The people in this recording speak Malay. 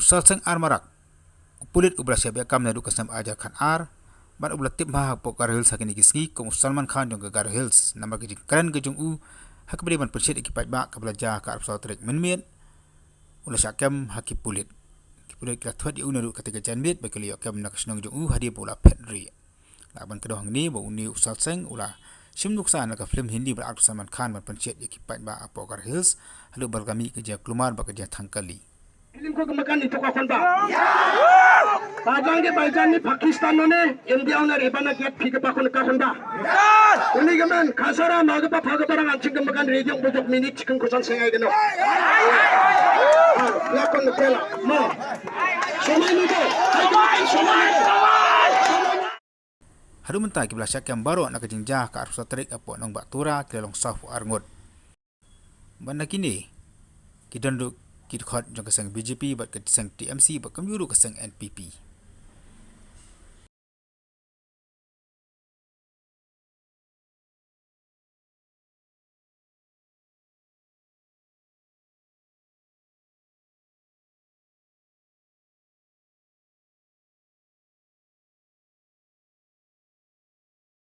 usal sang armarak pulit ubra siya kam na du kasam ajar khan ar ban ubla tip ma pokar hills hakini kisgi ko Salman Khan jong gar hills namar ke kran ke jong u hakbri ban persit ikipai ba kabla ja ka arp trek menmiet ula syakam haki pulit ka thwat yu naru ketika janbit bakali yakam nak snong jong u hadi bola petri laban kedohang ni bo uni usal sang ula simnuk sa nak film Hindi ber Salman Khan ban persit ikipai ba pokar hills halu berkami kerja kelumar ba kerja thangkali Ilim ko makan itu kapan ba? Pajang ke bajan ni Pakistan ne India na riba na kiat phik pa kon ka honda. Uni gaman khasara mag pa phag parang anching makan region bujok minit chicken kosan sengai geno. Ya kon kela mo. Somai ni ko. Somai. Haru mentah kibla syakam baru nak jengjah ka arsa tarik apo nong batura kelong safu arngot. Banda kini kidanduk kit khot jong kasang BJP bat kasang TMC bat kamyuru kasang NPP.